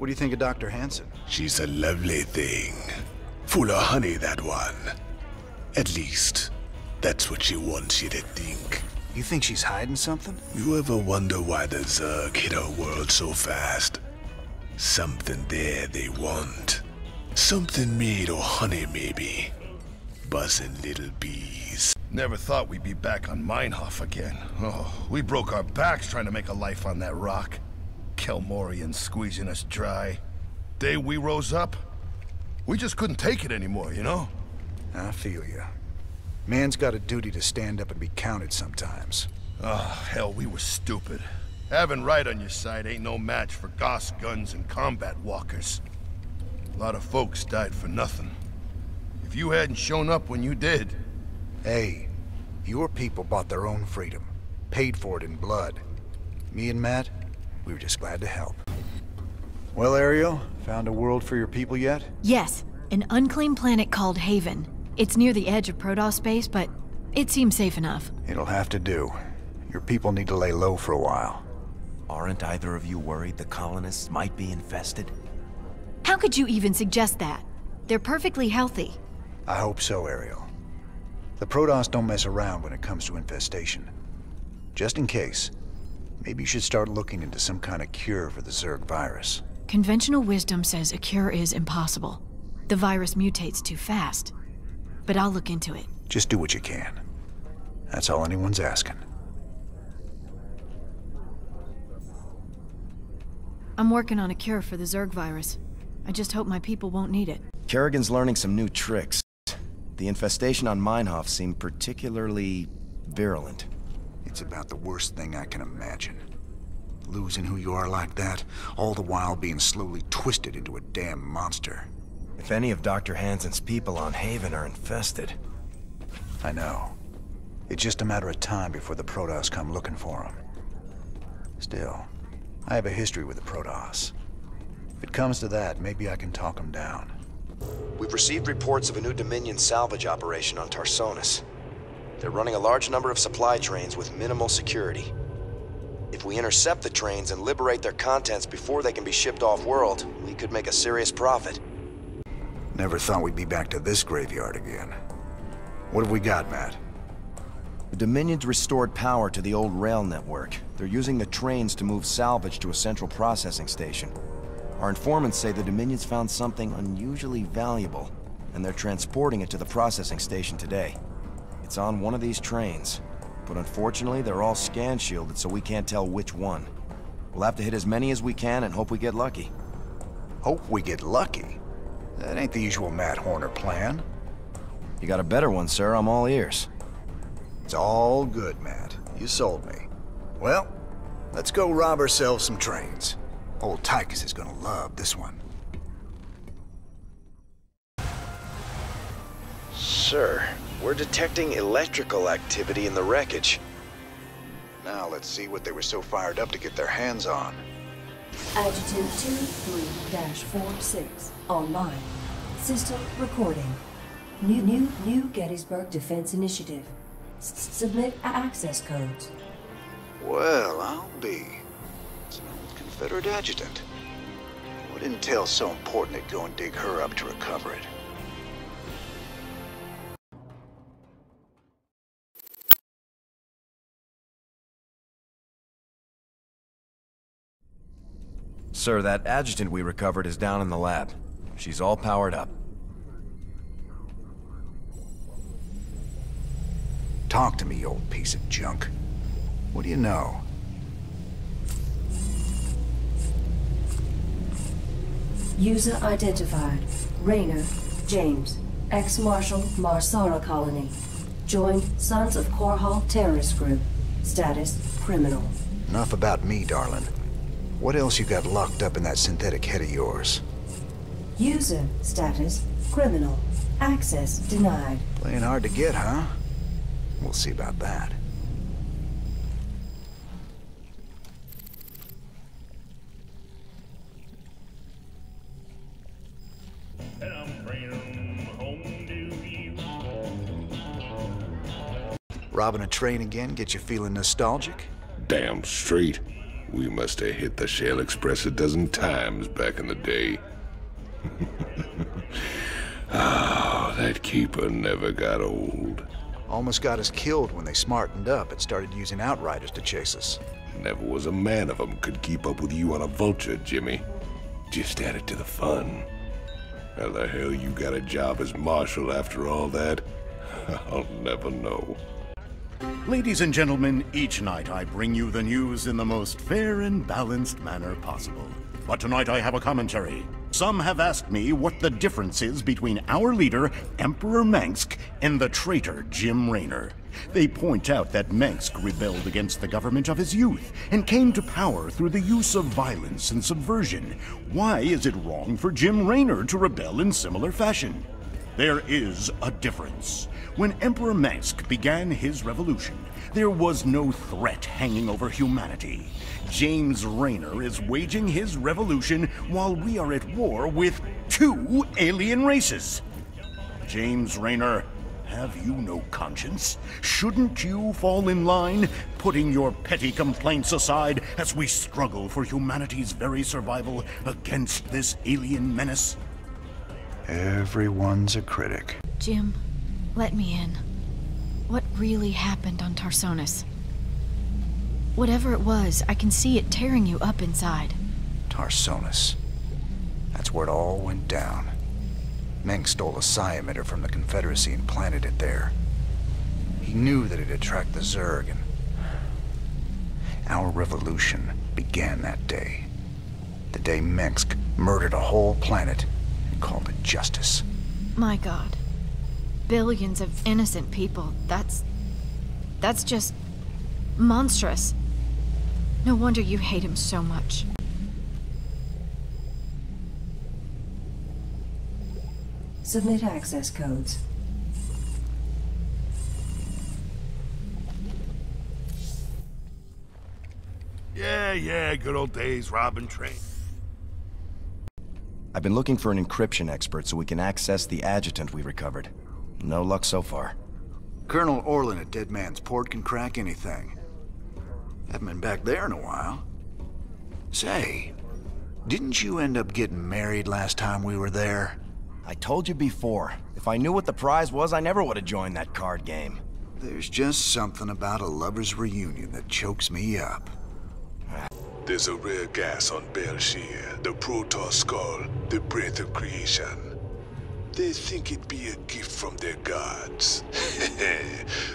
What do you think of Dr. Hansen? She's a lovely thing. Full of honey, that one. At least, that's what she wants you to think. You think she's hiding something? You ever wonder why the Zerg hit our world so fast? Something there they want. Something made of honey, maybe. Buzzing little bees. Never thought we'd be back on Meinhof again. Oh, we broke our backs trying to make a life on that rock. Kelmorians squeezing us dry. Day we rose up, we just couldn't take it anymore, you know? I feel you. Man's got a duty to stand up and be counted sometimes. Oh, hell, we were stupid. Having right on your side ain't no match for Goss guns and combat walkers. A lot of folks died for nothing. If you hadn't shown up when you did... Hey, your people bought their own freedom. Paid for it in blood. Me and Matt, we were just glad to help. Well, Ariel, found a world for your people yet? Yes, an unclaimed planet called Haven. It's near the edge of Protoss space, but it seems safe enough. It'll have to do. Your people need to lay low for a while. Aren't either of you worried the colonists might be infested? How could you even suggest that? They're perfectly healthy. I hope so, Ariel. The Protoss don't mess around when it comes to infestation. Just in case, maybe you should start looking into some kind of cure for the Zerg virus. Conventional wisdom says a cure is impossible. The virus mutates too fast. But I'll look into it. Just do what you can. That's all anyone's asking. I'm working on a cure for the Zerg virus. I just hope my people won't need it. Kerrigan's learning some new tricks. The infestation on Meinhof seemed particularly virulent. It's about the worst thing I can imagine. Losing who you are like that, all the while being slowly twisted into a damn monster. If any of Dr. Hansen's people on Haven are infested... I know. It's just a matter of time before the Protoss come looking for him. Still, I have a history with the Protoss. If it comes to that, maybe I can talk them down. We've received reports of a new Dominion salvage operation on Tarsonis. They're running a large number of supply trains with minimal security. If we intercept the trains and liberate their contents before they can be shipped off-world, we could make a serious profit. Never thought we'd be back to this graveyard again. What have we got, Matt? The Dominion's restored power to the old rail network. They're using the trains to move salvage to a central processing station. Our informants say the Dominion's found something unusually valuable, and they're transporting it to the processing station today. It's on one of these trains, but unfortunately they're all scan shielded, so we can't tell which one. We'll have to hit as many as we can and hope we get lucky. Hope we get lucky? That ain't the usual Matt Horner plan. You got a better one, sir. I'm all ears. It's all good, Matt. You sold me. Well, let's go rob ourselves some trains. Old Tychus is gonna love this one. Sir, we're detecting electrical activity in the wreckage. Now let's see what they were so fired up to get their hands on. Adjutant 23-46 online. System recording. New Gettysburg Defense Initiative. Submit access codes. Well, I'll be. It's an old Confederate adjutant. What intel's so important it'd go and dig her up to recover it? Sir, that adjutant we recovered is down in the lab. She's all powered up. Talk to me, you old piece of junk. What do you know? User identified. Raynor, James. Ex-Marshal, Marsara Colony. Joined Sons of Korhal Terrorist Group. Status, criminal. Enough about me, darling. What else you got locked up in that synthetic head of yours? User status, criminal. Access denied. Playing hard to get, huh? We'll see about that. Robbing a train again get you feeling nostalgic? Damn straight. We must have hit the Shell Express a dozen times back in the day. Ah, that keeper never got old. Almost got us killed when they smartened up and started using outriders to chase us. Never was a man of them could keep up with you on a vulture, Jimmy. Just added to the fun. How the hell you got a job as marshal after all that? I'll never know. Ladies and gentlemen, each night I bring you the news in the most fair and balanced manner possible. But tonight I have a commentary. Some have asked me what the difference is between our leader, Emperor Mengsk, and the traitor Jim Raynor. They point out that Mengsk rebelled against the government of his youth and came to power through the use of violence and subversion. Why is it wrong for Jim Raynor to rebel in similar fashion? There is a difference. When Emperor Mengsk began his revolution, there was no threat hanging over humanity. James Raynor is waging his revolution while we are at war with 2 alien races. James Raynor, have you no conscience? Shouldn't you fall in line, putting your petty complaints aside as we struggle for humanity's very survival against this alien menace? Everyone's a critic. Jim, let me in. What really happened on Tarsonis? Whatever it was, I can see it tearing you up inside. Tarsonis. That's where it all went down. Meng stole a psi emitter from the Confederacy and planted it there. He knew that it'd attract the Zerg, and our revolution began that day. The day Mengsk murdered a whole planet and called it justice. My God. Billions of innocent people. That's just monstrous. No wonder you hate him so much. Submit access codes. Yeah, good old days, robbing train. I've been looking for an encryption expert so we can access the adjutant we recovered. No luck so far. Colonel Orlin at Dead Man's Port can crack anything. Haven't been back there in a while. Say, didn't you end up getting married last time we were there? I told you before, if I knew what the prize was, I never would have joined that card game. There's just something about a lover's reunion that chokes me up. There's a rare gas on Belshir, the Protoss skull, the breath of creation. They think it be a gift from their gods.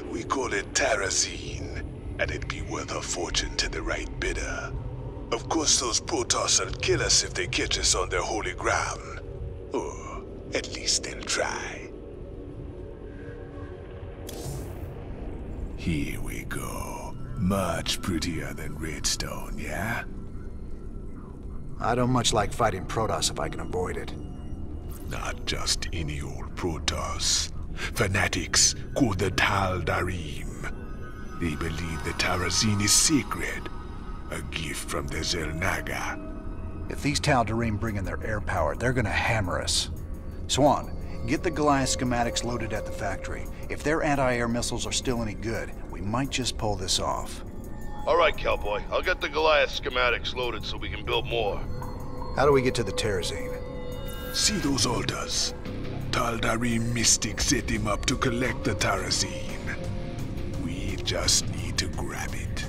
We call it Terrazine, and it'd be worth a fortune to the right bidder. Of course, those Protoss will kill us if they catch us on their holy ground. Or at least they'll try. Here we go. Much prettier than Redstone, yeah? I don't much like fighting Protoss if I can avoid it. Not just any old Protoss. Fanatics called the Tal Darim. They believe the Terrazine is sacred. A gift from the Zelnaga. If these Tal Darim bring in their air power, they're gonna hammer us. Swan, get the Goliath schematics loaded at the factory. If their anti-air missiles are still any good, we might just pull this off. All right, cowboy. I'll get the Goliath schematics loaded so we can build more. How do we get to the Terrazine? See those altars? Tal Darim mystics set them up to collect the Terrazine. We just need to grab it.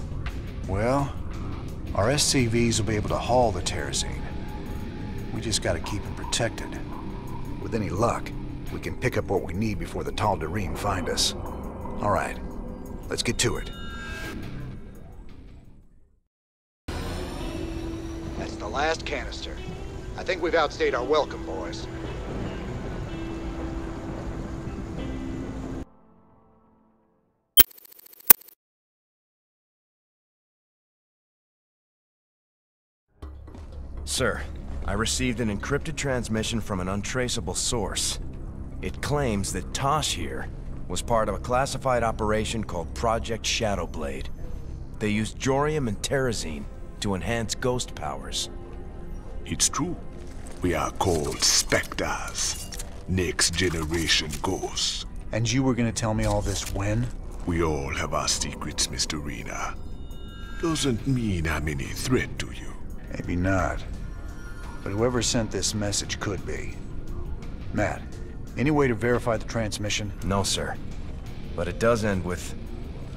Well, our SCVs will be able to haul the Terrazine. We just gotta keep them protected. With any luck, we can pick up what we need before the Tal Darim find us. All right, let's get to it. That's the last canister. I think we've outstayed our welcome, boys. Sir, I received an encrypted transmission from an untraceable source. It claims that Tosh here was part of a classified operation called Project Shadowblade. They used Jorium and Terrazine to enhance ghost powers. It's true. We are called Spectres. Next generation ghosts. And you were gonna tell me all this when? We all have our secrets, Mr. Rena. Doesn't mean I'm any threat to you. Maybe not. But whoever sent this message could be. Matt, any way to verify the transmission? No, sir. But it does end with,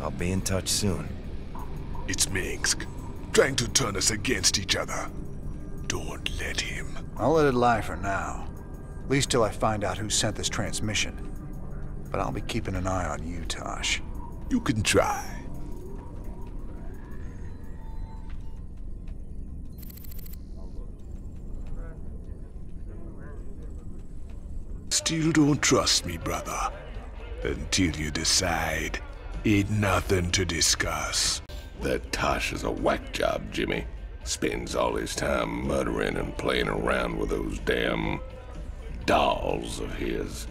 "I'll be in touch soon." It's Minsk, trying to turn us against each other. Don't let him. I'll let it lie for now. At least till I find out who sent this transmission. But I'll be keeping an eye on you, Tosh. You can try. Still don't trust me, brother. Until you decide, ain't nothing to discuss. That Tosh is a whack job, Jimmy. Spends all his time muttering and playing around with those damn dolls of his.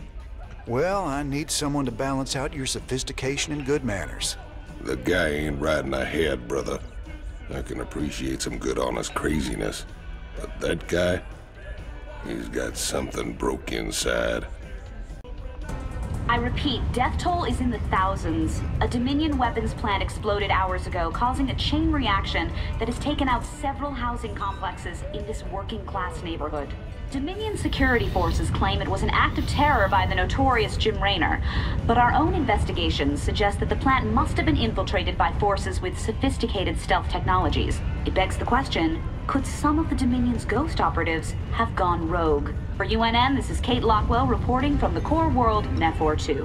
Well, I need someone to balance out your sophistication and good manners. The guy ain't riding ahead, brother. I can appreciate some good honest craziness. But that guy, he's got something broke inside. I repeat, death toll is in the thousands. A Dominion weapons plant exploded hours ago, causing a chain reaction that has taken out several housing complexes in this working-class neighborhood. Dominion security forces claim it was an act of terror by the notorious Jim Raynor, but our own investigations suggest that the plant must have been infiltrated by forces with sophisticated stealth technologies. It begs the question, could some of the Dominion's ghost operatives have gone rogue? For UNN, this is Kate Lockwell reporting from the core world, Nephor 2.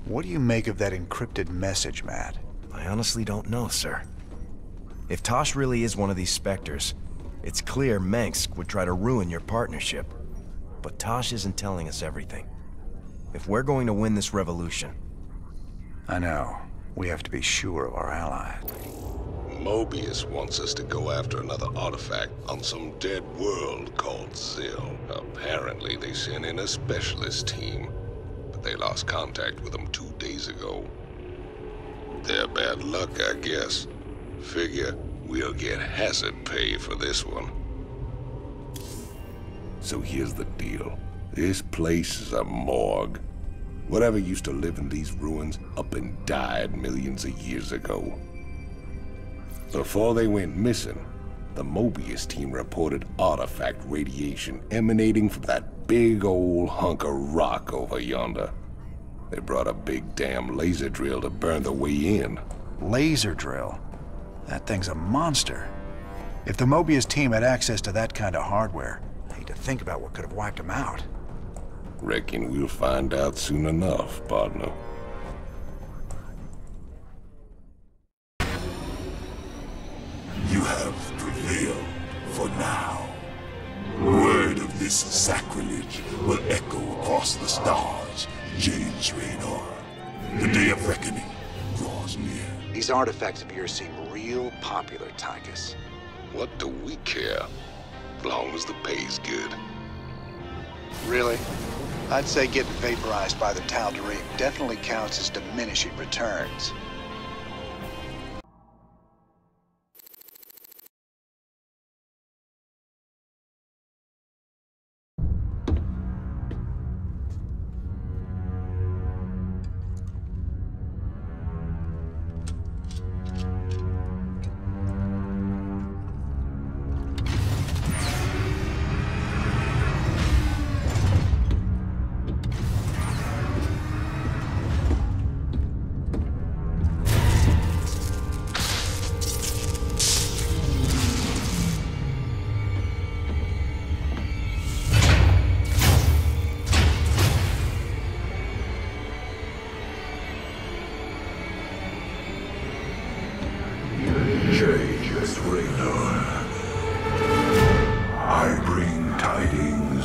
What do you make of that encrypted message, Matt? I honestly don't know, sir. If Tosh really is one of these Spectres, it's clear Mengsk would try to ruin your partnership. But Tosh isn't telling us everything. If we're going to win this revolution... I know. We have to be sure of our ally. Mobius wants us to go after another artifact on some dead world called Zill. Apparently they sent in a specialist team, but they lost contact with them 2 days ago. Their bad luck, I guess. Figure we'll get hazard pay for this one. So here's the deal. This place is a morgue. Whatever used to live in these ruins up and died millions of years ago. Before they went missing, the Mobius team reported artifact radiation emanating from that big old hunk of rock over yonder. They brought a big damn laser drill to burn the way in. Laser drill? That thing's a monster. If the Mobius team had access to that kind of hardware, I hate to think about what could have wiped them out. Reckon we'll find out soon enough, partner. You have prevailed for now. Word of this sacrilege will echo across the stars, James Raynor. The day of reckoning draws near. These artifacts of yours seem real popular, Tychus. What do we care? As long as the pay's good. Really? I'd say getting vaporized by the Tal'Darim definitely counts as diminishing returns.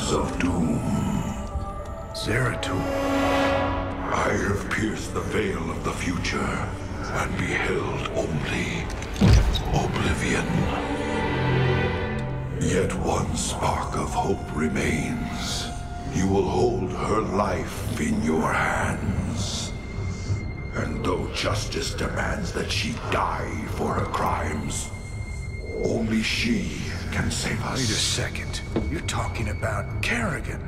Hands of Doom. SC2. I have pierced the veil of the future and beheld only oblivion. Yet one spark of hope remains. You will hold her life in your hands. And though justice demands that she die for her crimes, only she can save us. Wait a second. You're talking about Kerrigan.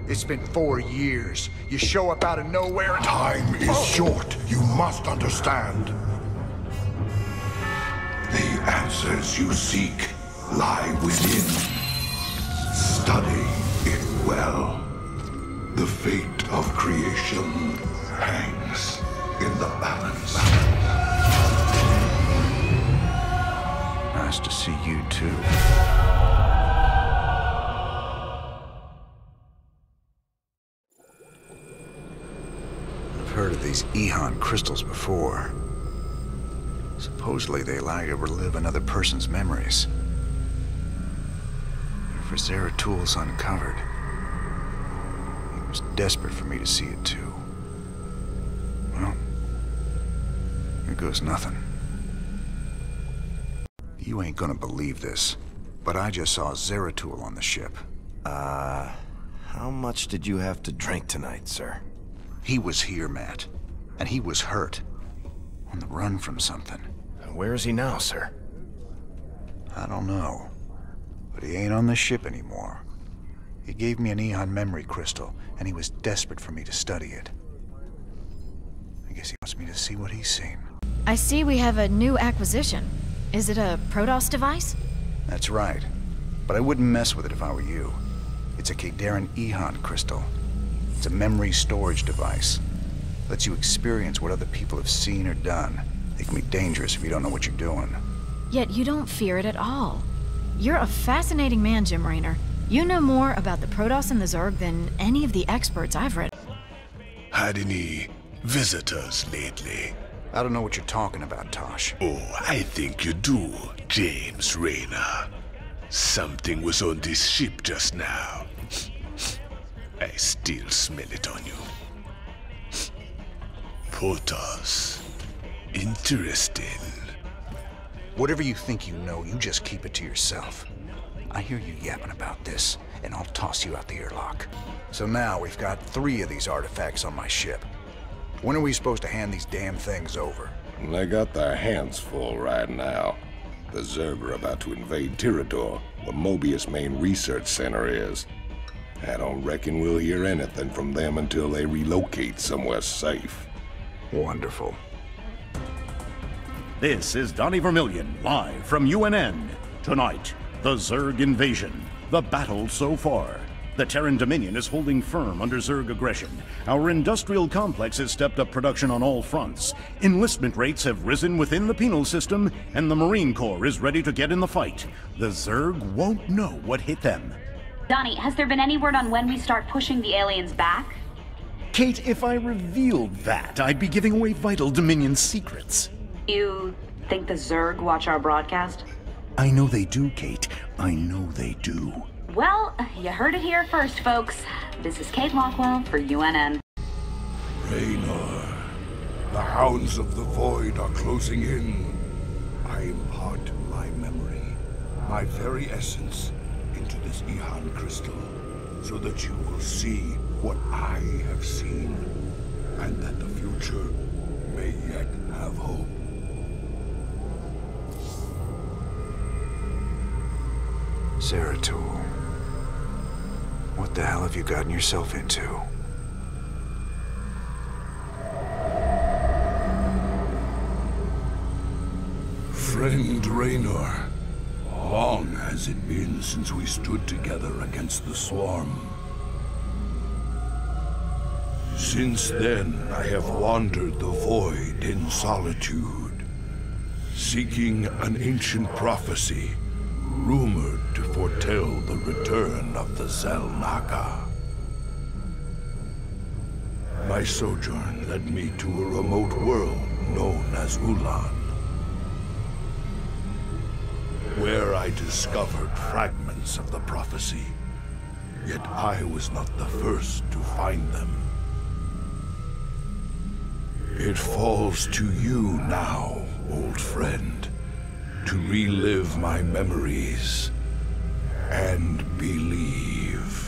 It's been 4 years. You show up out of nowhere and... Time is short. You must understand. The answers you seek lie within. Study it well. The fate of creation hangs in the balance. Nice to see you too. I've heard of these Ehon crystals before. Supposedly they allow you to relive another person's memories. For SC2's uncovered. He was desperate for me to see it too. Well, here goes nothing. You ain't gonna believe this, but I just saw SC2 on the ship. How much did you have to drink tonight, sir? He was here, Matt, and he was hurt. On the run from something. Where is he now, sir? I don't know, but he ain't on the ship anymore. He gave me an Ehon memory crystal, and he was desperate for me to study it. I guess he wants me to see what he's seen. I see we have a new acquisition. Is it a Protoss device? That's right, but I wouldn't mess with it if I were you. It's a Kadaran Ehon crystal. It's a memory storage device. Lets you experience what other people have seen or done. It can be dangerous if you don't know what you're doing. Yet you don't fear it at all. You're a fascinating man, Jim Raynor. You know more about the Protoss and the Zerg than any of the experts I've read. Had any visitors lately? I don't know what you're talking about, Tosh. Oh, I think you do, James Raynor. Something was on this ship just now. I still smell it on you. Protoss. Interesting. Whatever you think you know, you just keep it to yourself. I hear you yapping about this, and I'll toss you out the airlock. So now we've got 3 of these artifacts on my ship. When are we supposed to hand these damn things over? They got their hands full right now. The Zerg are about to invade Tirador, where Mobius' main research center is. I don't reckon we'll hear anything from them until they relocate somewhere safe. Wonderful. This is Donnie Vermillion, live from UNN. Tonight, the Zerg invasion. The battle so far. The Terran Dominion is holding firm under Zerg aggression. Our industrial complex has stepped up production on all fronts. Enlistment rates have risen within the penal system, and the Marine Corps is ready to get in the fight. The Zerg won't know what hit them. Donnie, has there been any word on when we start pushing the aliens back? Kate, if I revealed that, I'd be giving away vital Dominion secrets. You think the Zerg watch our broadcast? I know they do, Kate. I know they do. Well, you heard it here first, folks. This is Kate Lockwell for UNN. Raynor, the hounds of the void are closing in. I impart my memory, my very essence, into this Ehon crystal, so that you will see what I have seen, and that the future may yet have hope. SC2. What the hell have you gotten yourself into? Friend Raynor, long has it been since we stood together against the Swarm. Since then, I have wandered the void in solitude, seeking an ancient prophecy, rumored to foretell the return of the Xel'Naga. My sojourn led me to a remote world known as Ulan, where I discovered fragments of the prophecy. Yet I was not the first to find them. It falls to you now, old friend, to relive my memories and believe.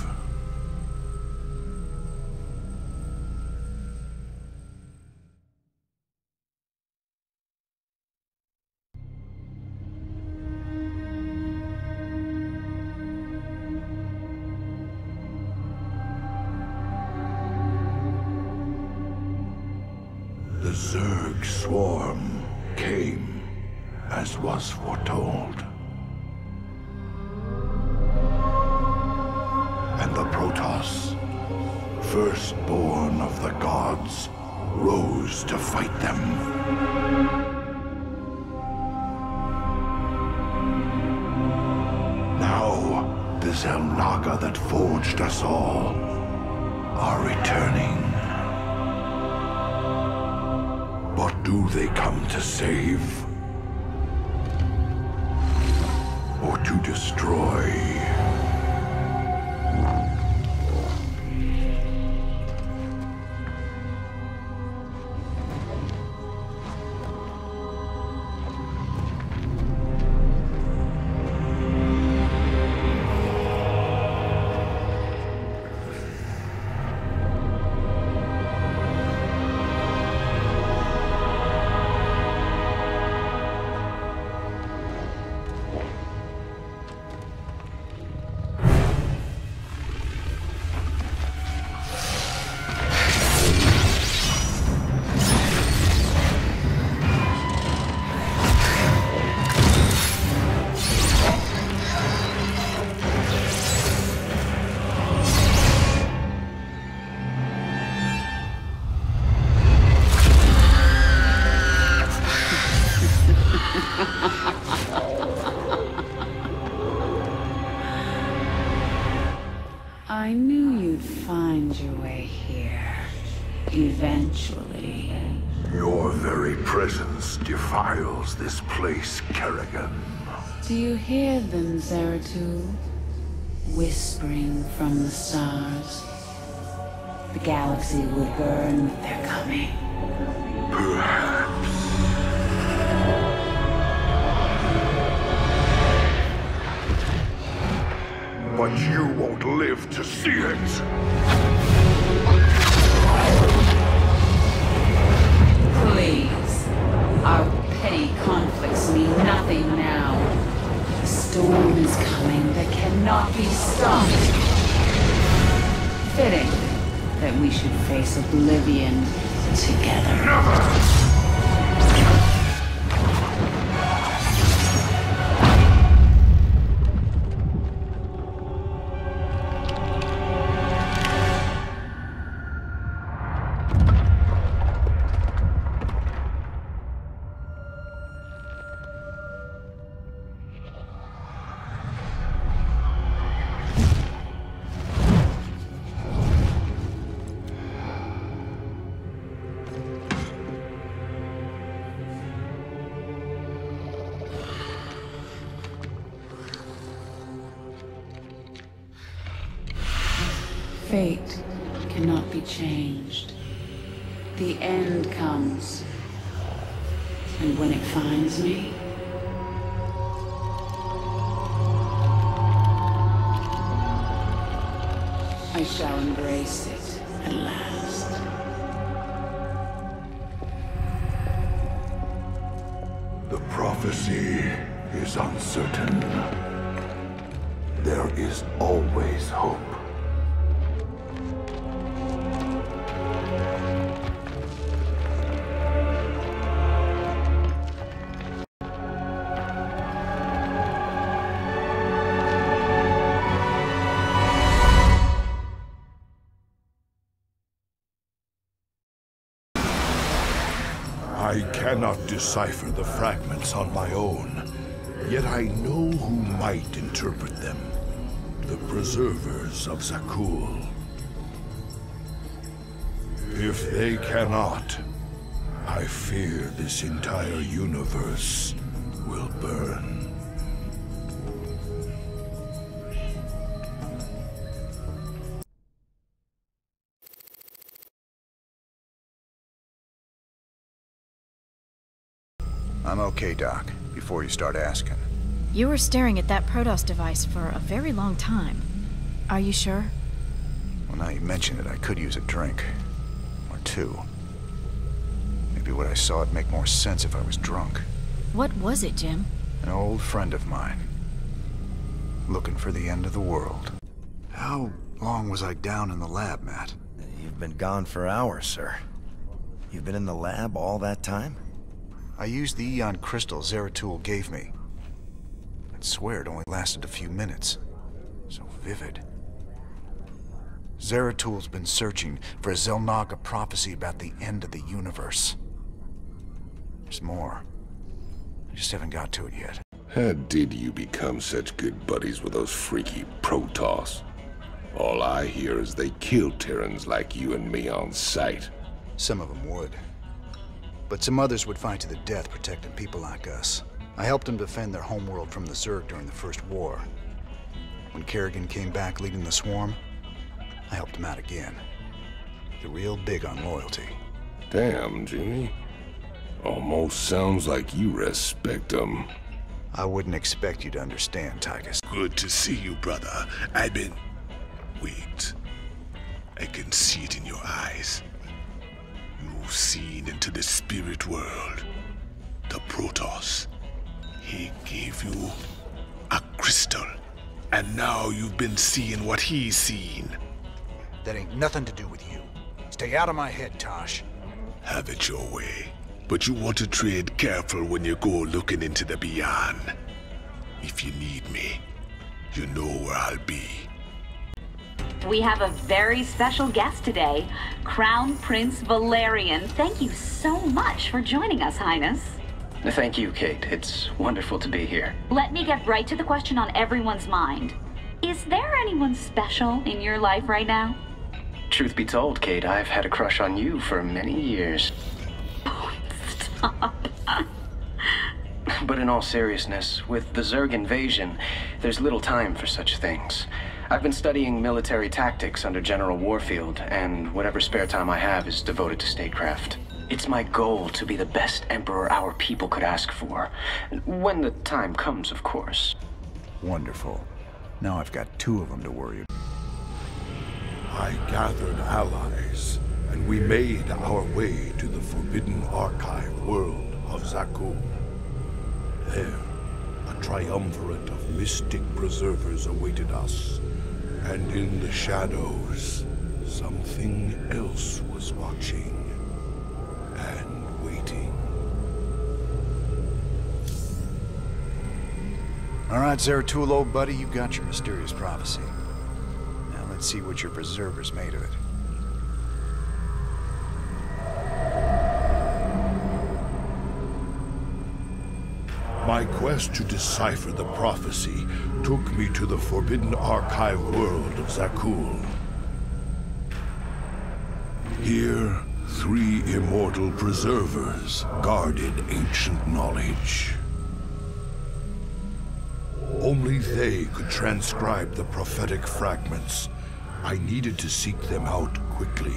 The Zerg swarm came, as was foretold. And the Protoss, firstborn of the gods, rose to fight them. Now, the Xel'Naga that forged us all are returning. What do they come to save? Or to destroy? I knew you'd find your way here. Eventually. Your very presence defiles this place, Kerrigan. Do you hear them, SC2? Whispering from the stars. The galaxy will burn with their coming. Perhaps. But you won't live to see it. Please. Our petty conflicts mean nothing now. A storm is coming that cannot be stopped. Fitting that we should face oblivion together. Never! Fate cannot be changed. The end comes. And when it finds me, I shall embrace it at last. The prophecy is uncertain. There is always hope. I cannot decipher the fragments on my own, yet I know who might interpret them. The preservers of Zakul. If they cannot, I fear this entire universe will burn. I'm okay, Doc, before you start asking. You were staring at that Protoss device for a very long time. Are you sure? Well, now you mention it, I could use a drink. Or two. Maybe what I saw would make more sense if I was drunk. What was it, Jim? An old friend of mine. Looking for the end of the world. How long was I down in the lab, Matt? You've been gone for hours, sir. You've been in the lab all that time? I used the Eon crystal Zeratul gave me. I'd swear it only lasted a few minutes. So vivid. Zeratul's been searching for a Zelnaga prophecy about the end of the universe. There's more. I just haven't got to it yet. How did you become such good buddies with those freaky Protoss? All I hear is they kill Terrans like you and me on sight. Some of them would. But some others would fight to the death protecting people like us. I helped them defend their homeworld from the Zerg during the First War. When Kerrigan came back leading the swarm, I helped him out again. They're real big on loyalty. Damn, Jimmy. Almost sounds like you respect them. I wouldn't expect you to understand, Tychus. Good to see you, brother. I've been... Wait. I can see it in your eyes. You've seen into the spirit world. The Protoss. He gave you a crystal. And now you've been seeing what he's seen. That ain't nothing to do with you. Stay out of my head, Tosh. Have it your way. But you want to tread careful when you go looking into the beyond. If you need me, you know where I'll be. We have a very special guest today, Crown Prince Valerian. Thank you so much for joining us, Highness. Thank you, Kate. It's wonderful to be here. Let me get right to the question on everyone's mind. Is there anyone special in your life right now? Truth be told, Kate, I've had a crush on you for many years. Oh, stop. But in all seriousness, with the Zerg invasion, there's little time for such things. I've been studying military tactics under General Warfield, and whatever spare time I have is devoted to statecraft. It's my goal to be the best emperor our people could ask for. When the time comes, of course. Wonderful. Now I've got two of them to worry about. I gathered allies, and we made our way to the Forbidden Archive world of Zaku. There, a triumvirate of mystic preservers awaited us, and in the shadows, something else was watching and waiting. All right, Zeratul, old buddy, you've got your mysterious prophecy. Now let's see what your preservers made of it. My quest to decipher the prophecy took me to the Forbidden Archive world of Zakul. Here, 3 immortal preservers guarded ancient knowledge. Only they could transcribe the prophetic fragments. I needed to seek them out quickly.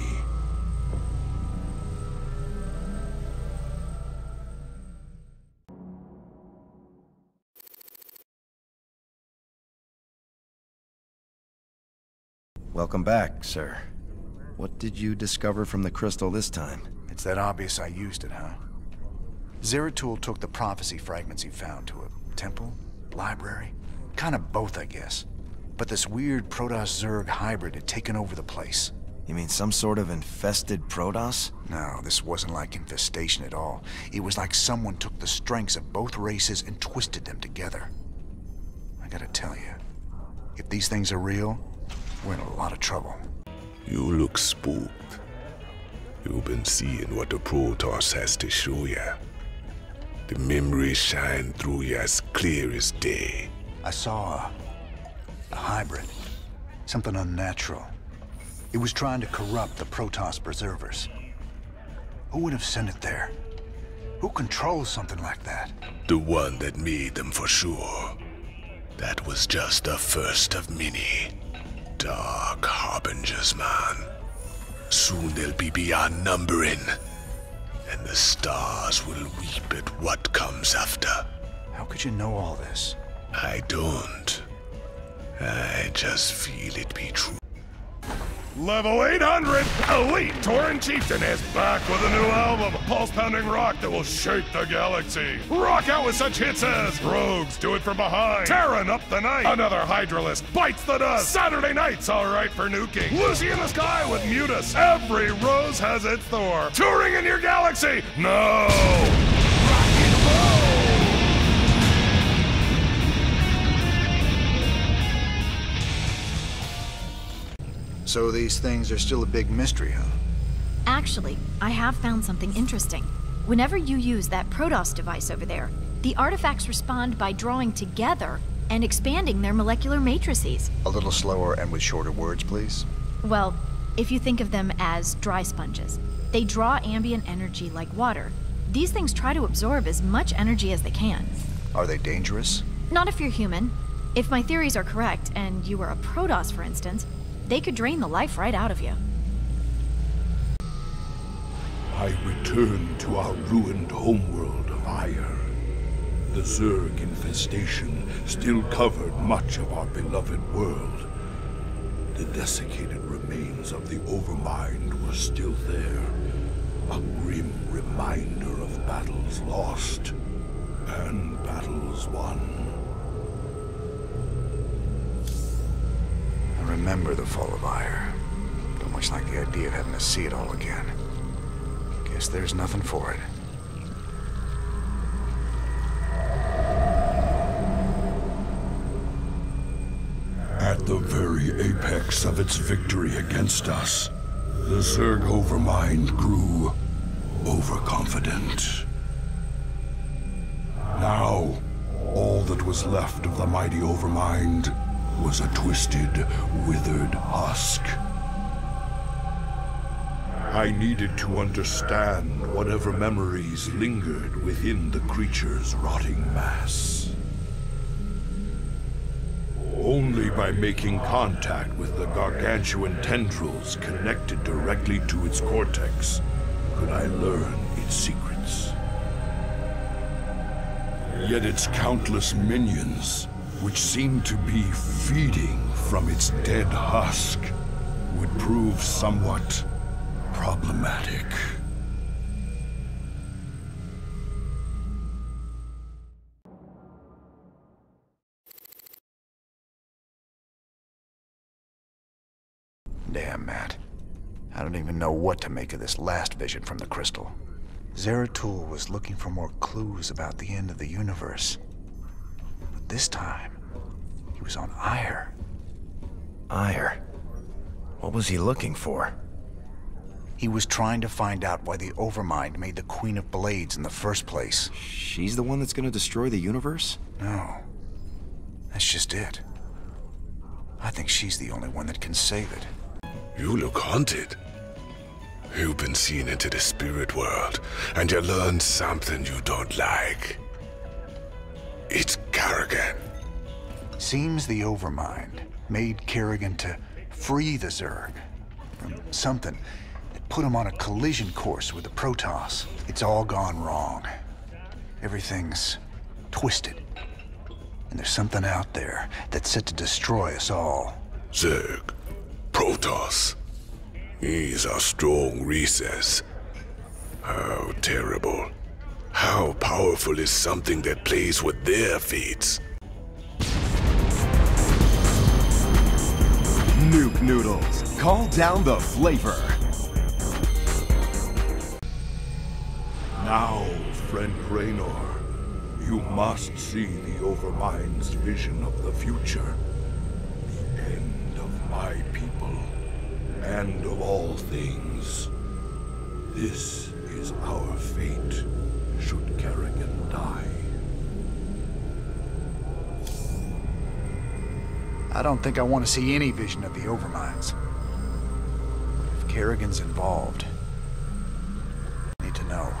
Welcome back, sir. What did you discover from the crystal this time? It's that obvious I used it, huh? Zeratul took the prophecy fragments he found to a temple, library, kind of both, I guess. But this weird Protoss-Zerg hybrid had taken over the place. You mean some sort of infested Protoss? No, this wasn't like infestation at all. It was like someone took the strengths of both races and twisted them together. I gotta tell you, if these things are real, we're in a lot of trouble. You look spooked. You've been seeing what the Protoss has to show you. The memories shine through you as clear as day. I saw a hybrid. Something unnatural. It was trying to corrupt the Protoss preservers. Who would have sent it there? Who controls something like that? The one that made them for sure. That was just the first of many. Dark harbingers, man. Soon they'll be beyond numbering. and the stars will weep at what comes after. How could you know all this? I don't. I just feel it be true. Level 800, Elite Tauren Chieftain is back with a new album, pulse-pounding rock that will shake the galaxy. Rock out with such hits as Rogues Do It From Behind, Terran Up the Night, Another Hydralist Bites the Dust, Saturday Night's Alright for Nuking, Lucy in the Sky with Mutus, Every Rose Has Its Thorn, Touring in Your Galaxy, no! Rock and roll! So these things are still a big mystery, huh? Actually, I have found something interesting. Whenever you use that Protoss device over there, the artifacts respond by drawing together and expanding their molecular matrices. A little slower and with shorter words, please. Well, if you think of them as dry sponges, they draw ambient energy like water. These things try to absorb as much energy as they can. Are they dangerous? Not if you're human. If my theories are correct, and you were a Protoss, for instance, they could drain the life right out of you. I return to our ruined homeworld of Ire. The Zerg infestation still covered much of our beloved world. The desiccated remains of the Overmind were still there, a grim reminder of battles lost and battles won. I remember the fall of Ire. Don't much like the idea of having to see it all again. Guess there's nothing for it. At the very apex of its victory against us, the Zerg Overmind grew overconfident. Now, all that was left of the mighty Overmind was a twisted, withered husk. I needed to understand whatever memories lingered within the creature's rotting mass. Only by making contact with the gargantuan tendrils connected directly to its cortex could I learn its secrets. Yet its countless minions, which seemed to be feeding from its dead husk, would prove somewhat problematic. Damn, Matt. I don't even know what to make of this last vision from the crystal. Zeratul was looking for more clues about the end of the universe. But this time, he was on Ire. Ire? What was he looking for? He was trying to find out why the Overmind made the Queen of Blades in the first place. She's the one that's gonna destroy the universe? No. That's just it. I think she's the only one that can save it. You look haunted. You've been seen into the spirit world, and you learned something you don't like. It's Kerrigan. Seems the Overmind made Kerrigan to free the Zerg from something that put him on a collision course with the Protoss. It's all gone wrong. Everything's twisted. And there's something out there that's set to destroy us all. Zerg. Protoss. He's a strong recess. How terrible. How powerful is something that plays with their fates? Nuke noodles. Call down the flavor. Now, friend Raynor, you must see the Overmind's vision of the future. The end of my people. End of all things. This is our fate, should Kerrigan die. I don't think I want to see any vision of the Overminds. If Kerrigan's involved, I need to know.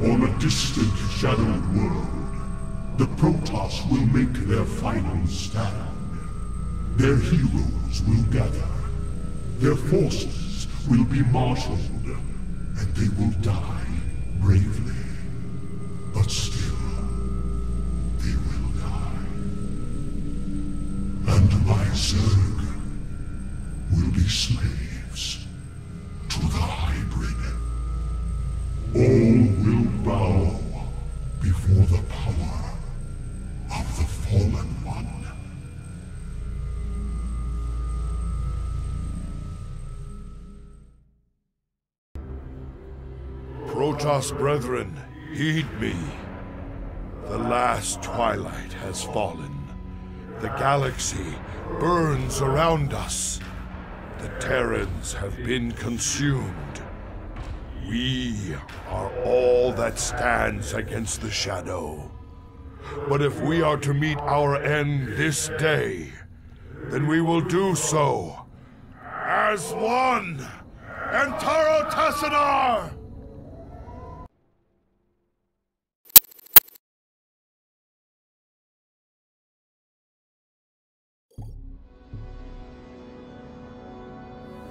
On a distant, shadowed world, the Protoss will make their final stand. their heroes will gather. Their forces will be marshaled, and they will die bravely. But still, they will die. And my Zerg will be slaves to the hybrid. All will bow before the power of the Fallen One. Protoss brethren, heed me. The last twilight has fallen. The galaxy burns around us. The Terrans have been consumed. We are all that stands against the Shadow. But if we are to meet our end this day, then we will do so as one. Antaro Tassadar!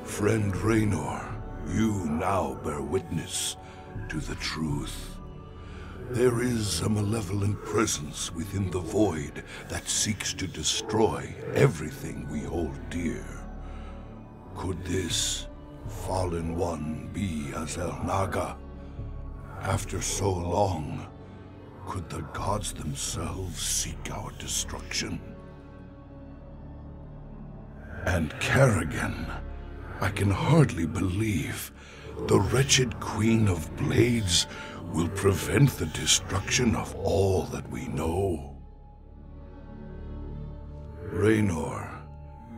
Friend Raynor, you now bear witness to the truth. There is a malevolent presence within the void that seeks to destroy everything we hold dear. Could this fallen one be Azel Naga? After so long, could the gods themselves seek our destruction? And Kerrigan, I can hardly believe the wretched Queen of Blades will prevent the destruction of all that we know. Raynor,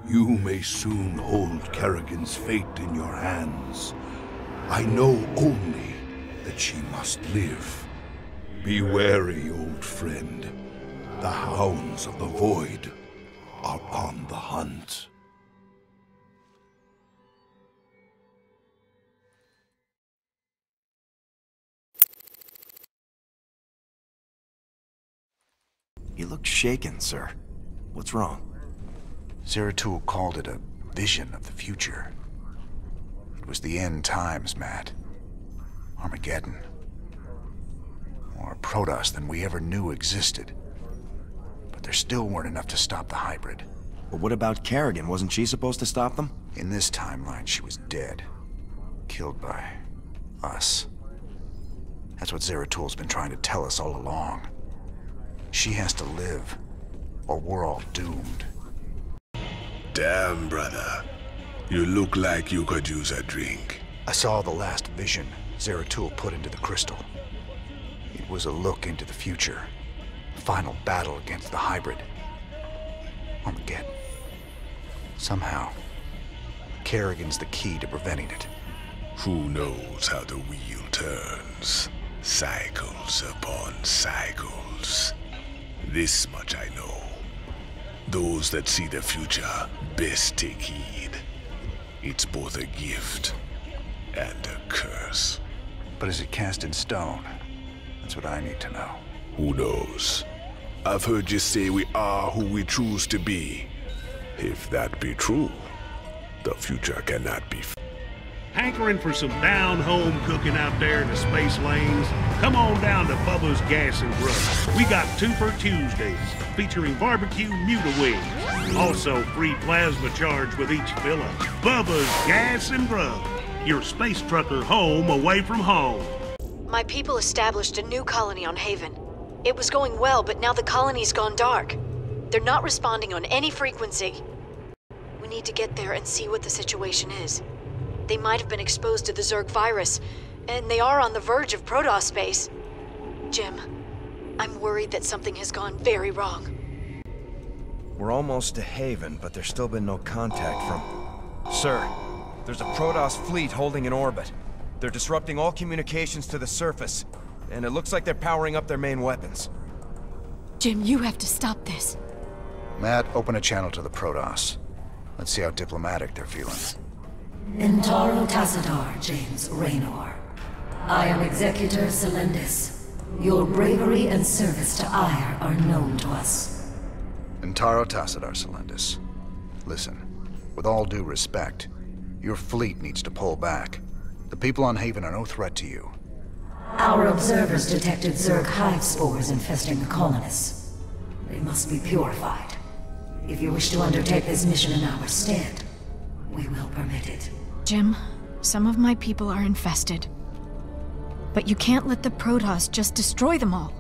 you may soon hold Kerrigan's fate in your hands. I know only that she must live. Be wary, old friend. The hounds of the void are on the hunt. You look shaken, sir. What's wrong? SC2 called it a vision of the future. It was the end times, Matt. Armageddon. More Protoss than we ever knew existed. But there still weren't enough to stop the hybrid. But what about Kerrigan? Wasn't she supposed to stop them? In this timeline, she was dead. Killed by us. That's what SC2's been trying to tell us all along. She has to live, or we're all doomed. Damn, brother. You look like you could use a drink. I saw the last vision SC2 put into the crystal. It was a look into the future. Final battle against the hybrid. Armageddon. Somehow, Kerrigan's the key to preventing it. Who knows how the wheel turns? Cycles upon cycles. This much I know. Those that see the future best take heed. It's both a gift and a curse. But is it cast in stone? That's what I need to know. Who knows? I've heard you say we are who we choose to be. If that be true, the future cannot be. Hankering for some down-home cooking out there in the space lanes? Come on down to Bubba's Gas and Grub. We got 2 for Tuesdays, featuring barbecue Muta wings. Also free plasma charge with each fill-up. Bubba's Gas and Grub. Your space trucker home away from home. My people established a new colony on Haven. It was going well, but now the colony's gone dark. They're not responding on any frequency. We need to get there and see what the situation is. They might have been exposed to the Zerg virus, and they are on the verge of Protoss space. Jim, I'm worried that something has gone very wrong. We're almost to Haven, but there's still been no contact from... Sir, there's a Protoss fleet holding in orbit. They're disrupting all communications to the surface, and it looks like they're powering up their main weapons. Jim, you have to stop this. Matt, open a channel to the Protoss. Let's see how diplomatic they're feeling. Antaro Tassadar, James Raynor. I am Executor Celendis. Your bravery and service to Ire are known to us. Antaro Tassadar, Celendis. Listen, with all due respect, your fleet needs to pull back. The people on Haven are no threat to you. Our observers detected Zerg hive spores infesting the colonists. They must be purified. If you wish to undertake this mission in our stead, we will permit it. Jim, some of my people are infested. But you can't let the Protoss just destroy them all.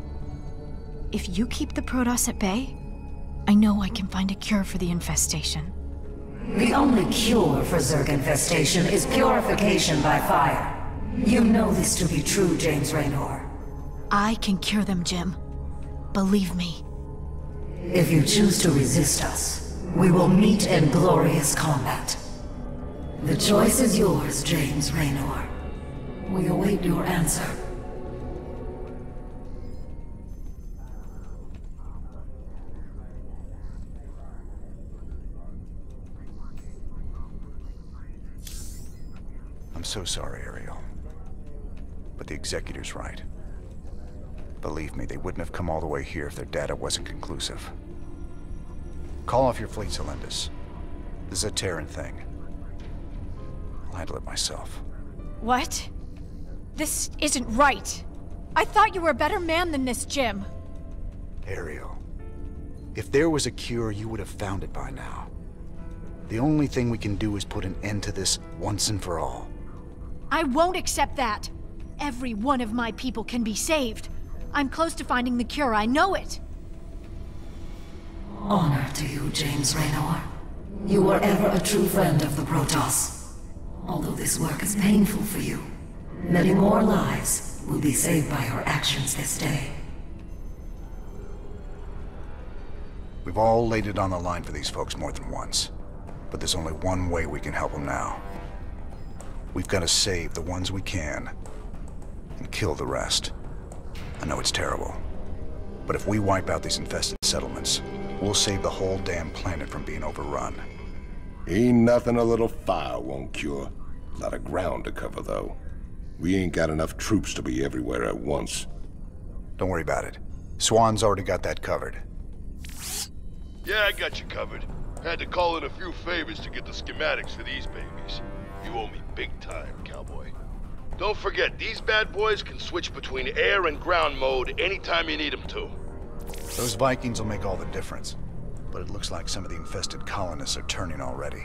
If you keep the Protoss at bay, I know I can find a cure for the infestation. The only cure for Zerg infestation is purification by fire. You know this to be true, James Raynor. I can cure them, Jim. Believe me. If you choose to resist us, we will meet in glorious combat. The choice is yours, James Raynor. We await your answer. I'm so sorry, Ariel. But the Executor's right. Believe me, they wouldn't have come all the way here if their data wasn't conclusive. Call off your fleet, Celendis. This is a Terran thing. I'll handle it myself. What? This isn't right. I thought you were a better man than this, Jim. Ariel, if there was a cure, you would have found it by now. The only thing we can do is put an end to this once and for all. I won't accept that. Every one of my people can be saved. I'm close to finding the cure, I know it. Honor to you, James Raynor. You were ever a true friend of the Protoss. Although this work is painful for you, many more lives will be saved by your actions this day. We've all laid it on the line for these folks more than once. But there's only one way we can help them now. We've got to save the ones we can, and kill the rest. I know it's terrible, but if we wipe out these infested settlements, we'll save the whole damn planet from being overrun. Ain't nothing a little fire won't cure. A lot of ground to cover, though. We ain't got enough troops to be everywhere at once. Don't worry about it. Swan's already got that covered. Yeah, I got you covered. Had to call in a few favors to get the schematics for these babies. You owe me big time, cowboy. Don't forget, these bad boys can switch between air and ground mode anytime you need them to. Those Vikings will make all the difference. But it looks like some of the infested colonists are turning already.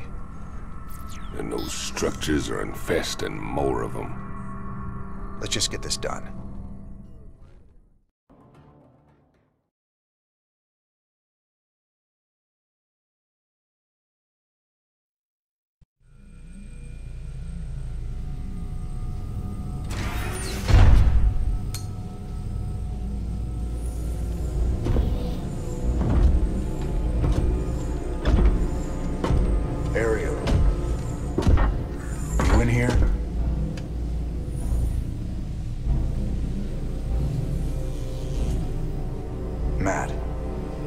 And those structures are infesting more of them. Let's just get this done. Ariel, you in here? Matt,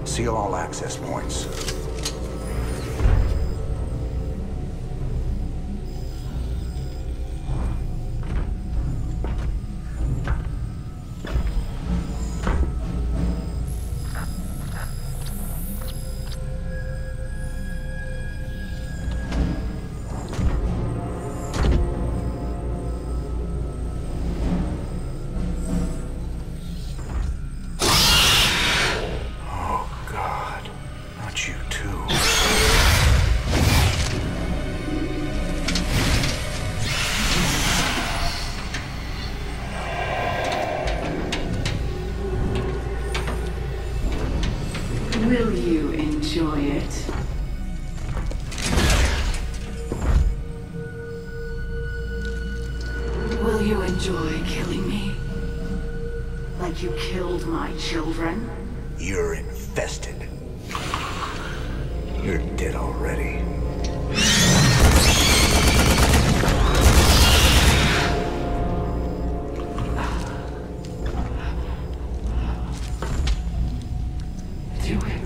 seal all access points. Will you enjoy it? Will you enjoy killing me? Like you killed my children? You're infested. You're dead already. Do it.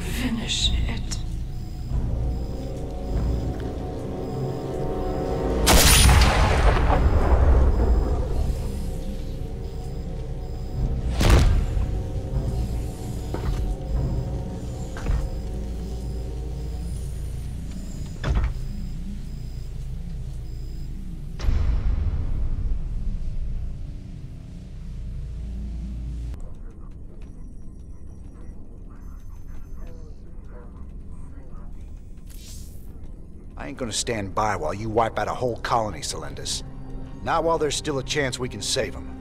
Finish it. I ain't gonna stand by while you wipe out a whole colony, Celendis. Not while there's still a chance we can save them.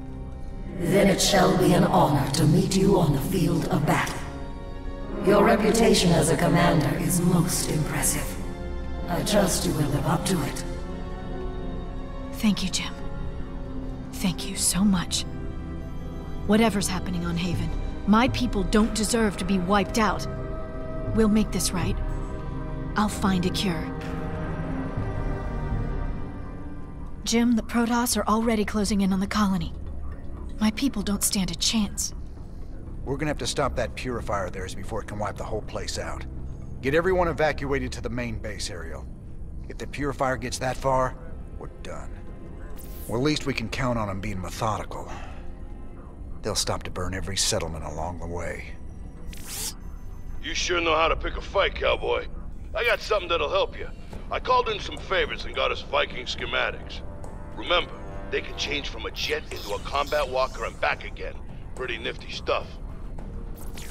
Then it shall be an honor to meet you on the field of battle. Your reputation as a commander is most impressive. I trust you will live up to it. Thank you, Jim. Thank you so much. Whatever's happening on Haven, my people don't deserve to be wiped out. We'll make this right. I'll find a cure. Jim, the Protoss are already closing in on the colony. My people don't stand a chance. We're gonna have to stop that purifier of theirs before it can wipe the whole place out. Get everyone evacuated to the main base, Ariel. If the purifier gets that far, we're done. Well, at least we can count on them being methodical. They'll stop to burn every settlement along the way. You sure know how to pick a fight, cowboy. I got something that'll help you. I called in some favors and got us Viking schematics. Remember, they can change from a jet into a combat walker and back again. Pretty nifty stuff.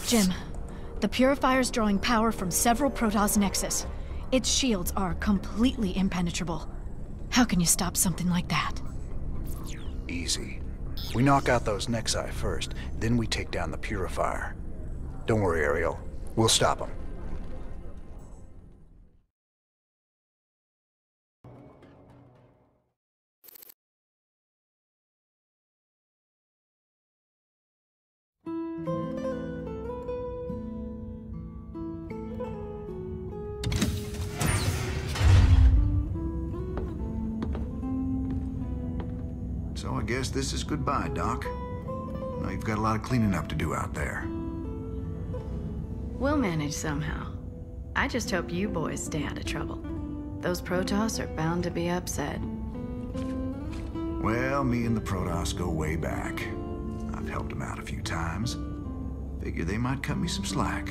Jim, the purifier's drawing power from several Protoss nexus. Its shields are completely impenetrable. How can you stop something like that? Easy. We knock out those Nexi first, then we take down the purifier. Don't worry, Ariel. We'll stop them. So I guess this is goodbye, Doc. Now you've got a lot of cleaning up to do out there. We'll manage somehow. I just hope you boys stay out of trouble. Those Protoss are bound to be upset. Well, me and the Protoss go way back. I've helped them out a few times. Figure they might cut me some slack.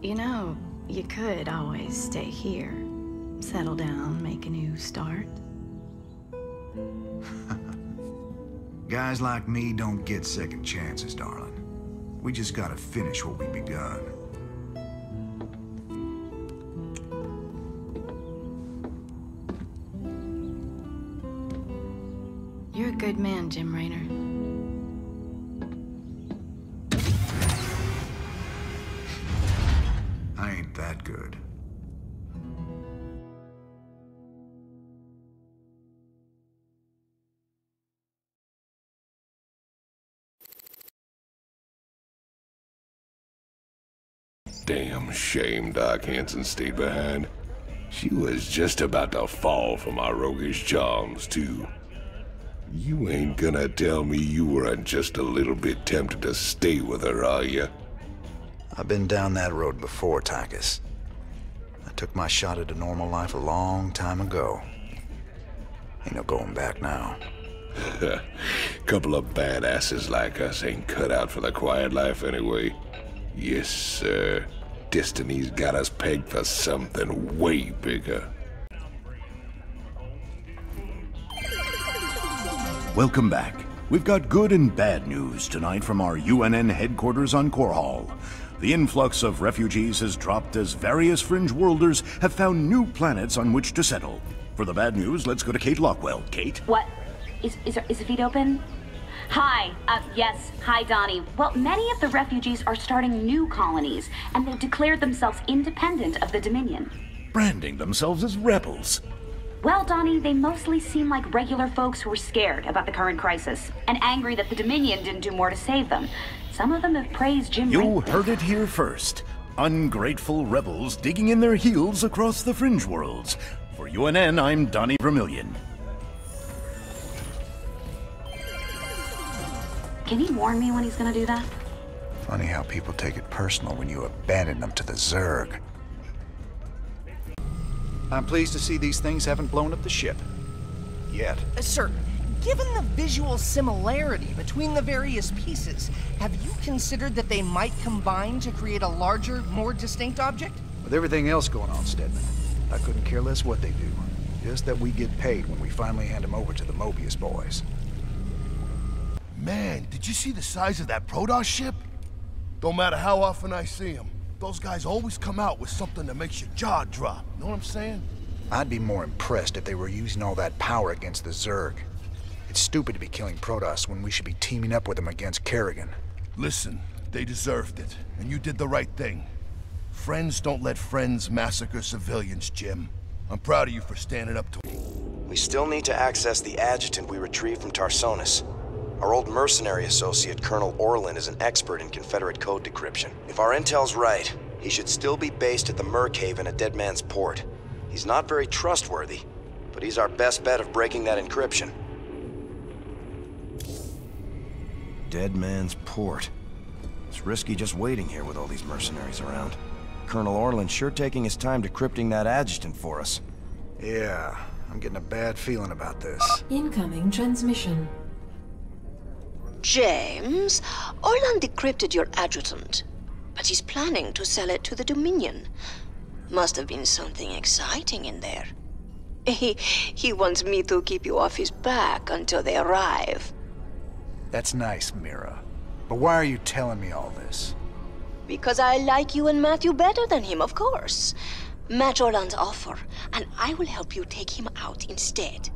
You know, you could always stay here. Settle down, make a new start. Guys like me don't get second chances, darling. We just gotta finish what we begun. You're a good man, Jim Raynor. I ain't that good. Damn shame Doc Hanson stayed behind. She was just about to fall for my roguish charms, too. You ain't gonna tell me you weren't just a little bit tempted to stay with her, are you? I've been down that road before, Tychus. I took my shot at a normal life a long time ago. Ain't no going back now. Couple of badasses like us ain't cut out for the quiet life anyway. Yes, sir. Destiny's got us pegged for something way bigger. Welcome back. We've got good and bad news tonight from our UNN headquarters on Core Hall. The influx of refugees has dropped as various fringe worlders have found new planets on which to settle. For the bad news, let's go to Kate Lockwell. Kate? What? Is the feed open? Hi, yes, hi Donnie. Well, many of the refugees are starting new colonies, and they've declared themselves independent of the Dominion. Branding themselves as rebels. Well, Donnie, they mostly seem like regular folks who are scared about the current crisis, and angry that the Dominion didn't do more to save them. Some of them have praised Jim You heard it here first. Ungrateful rebels digging in their heels across the fringe worlds. For UNN, I'm Donnie Vermillion. Can he warn me when he's gonna do that? Funny how people take it personal when you abandon them to the Zerg. I'm pleased to see these things haven't blown up the ship. Yet. Sir, given the visual similarity between the various pieces, have you considered that they might combine to create a larger, more distinct object? With everything else going on, Stedman, I couldn't care less what they do. Just that we get paid when we finally hand them over to the Mobius boys. Man, did you see the size of that Protoss ship? Don't matter how often I see them, those guys always come out with something that makes your jaw drop. Know what I'm saying? I'd be more impressed if they were using all that power against the Zerg. It's stupid to be killing Protoss when we should be teaming up with them against Kerrigan. Listen, they deserved it, and you did the right thing. Friends don't let friends massacre civilians, Jim. I'm proud of you for standing up to me. We still need to access the adjutant we retrieved from Tarsonis. Our old mercenary associate, Colonel Orlin, is an expert in Confederate code decryption. If our intel's right, he should still be based at the Merkhaven at Dead Man's Port. He's not very trustworthy, but he's our best bet of breaking that encryption. Dead Man's Port. It's risky just waiting here with all these mercenaries around. Colonel Orlin's sure taking his time decrypting that adjutant for us. Yeah, I'm getting a bad feeling about this. Incoming transmission. James, Orlan decrypted your adjutant, but he's planning to sell it to the Dominion. Must have been something exciting in there. He wants me to keep you off his back until they arrive. That's nice, Mira. But why are you telling me all this? Because I like you and Matthew better than him, of course. Match Orlan's offer, and I will help you take him out instead.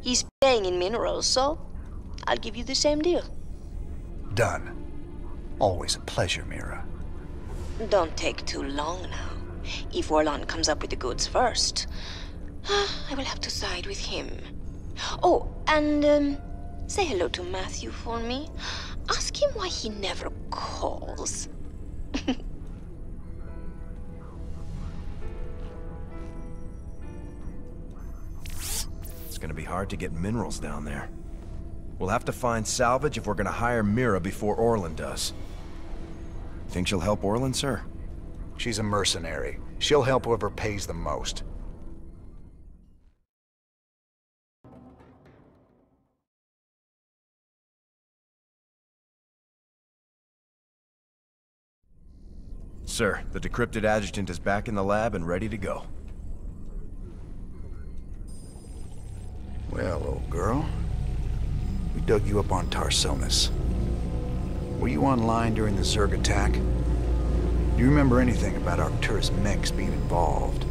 He's paying in minerals, so I'll give you the same deal. Done. Always a pleasure, Mira. Don't take too long now. If Orlan comes up with the goods first, I will have to side with him. Oh, and say hello to Matthew for me. Ask him why he never calls. It's gonna be hard to get minerals down there. We'll have to find salvage if we're gonna hire Mira before Orlan does. Think she'll help Orlan, sir? She's a mercenary. She'll help whoever pays the most. Sir, the decrypted adjutant is back in the lab and ready to go. Well, old girl, we dug you up on Tarsonis. Were you online during the Zerg attack? Do you remember anything about Arcturus Menks being involved?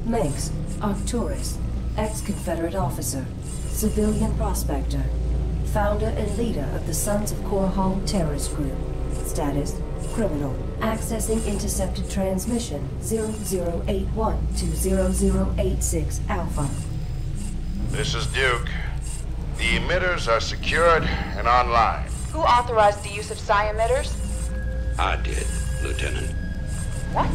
Menks, Arcturus, ex-Confederate officer, civilian prospector, founder and leader of the Sons of Korhal terrorist group. Status, criminal. Accessing intercepted transmission 0081 to 0086 Alpha. This is Duke. The emitters are secured and online. Who authorized the use of psi emitters? I did, Lieutenant. What?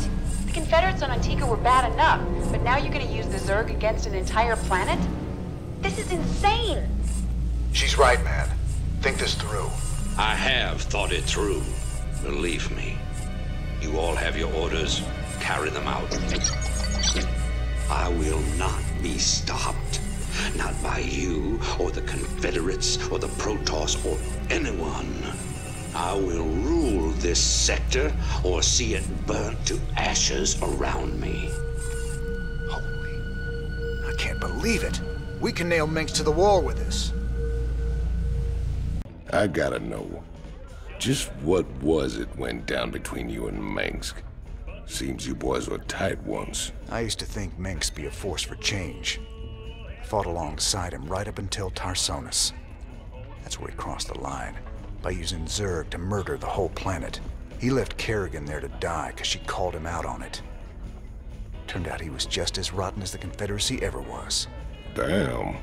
The Confederates on Antigua were bad enough, but now you're gonna use the Zerg against an entire planet? This is insane! She's right, man. Think this through. I have thought it through. Believe me. You all have your orders. Carry them out. I will not be stopped. Not by you, or the Confederates, or the Protoss, or anyone. I will rule this sector, or see it burnt to ashes around me. Holy... I can't believe it. We can nail Menks to the wall with this. I gotta know. Just what was it went down between you and Menks? Seems you boys were tight once. I used to think Menks be a force for change. I fought alongside him right up until Tarsonis. That's where he crossed the line, by using Zerg to murder the whole planet. He left Kerrigan there to die because she called him out on it. Turned out he was just as rotten as the Confederacy ever was. Damn.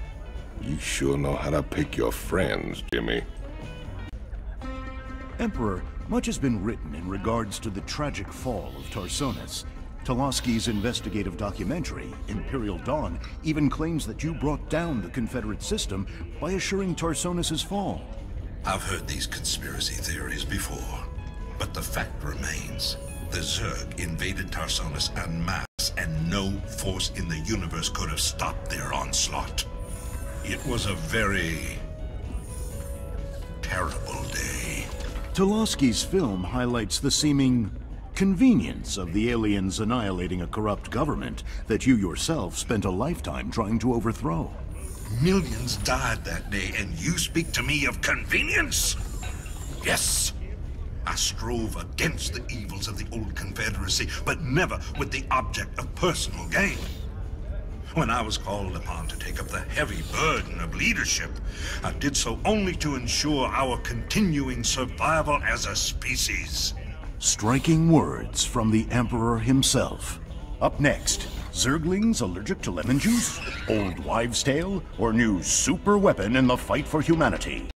You sure know how to pick your friends, Jimmy. Emperor, much has been written in regards to the tragic fall of Tarsonis. Toloski's investigative documentary, Imperial Dawn, even claims that you brought down the Confederate system by assuring Tarsonis' fall. I've heard these conspiracy theories before, but the fact remains. The Zerg invaded Tarsonis en masse, and no force in the universe could have stopped their onslaught. It was a very terrible day. Toloski's film highlights the seeming convenience of the aliens annihilating a corrupt government that you yourself spent a lifetime trying to overthrow. Millions died that day, and you speak to me of convenience? Yes, I strove against the evils of the old Confederacy, but never with the object of personal gain. When I was called upon to take up the heavy burden of leadership, I did so only to ensure our continuing survival as a species. Striking words from the Emperor himself. Up next, Zerglings allergic to lemon juice, old wives' tale, or new super weapon in the fight for humanity.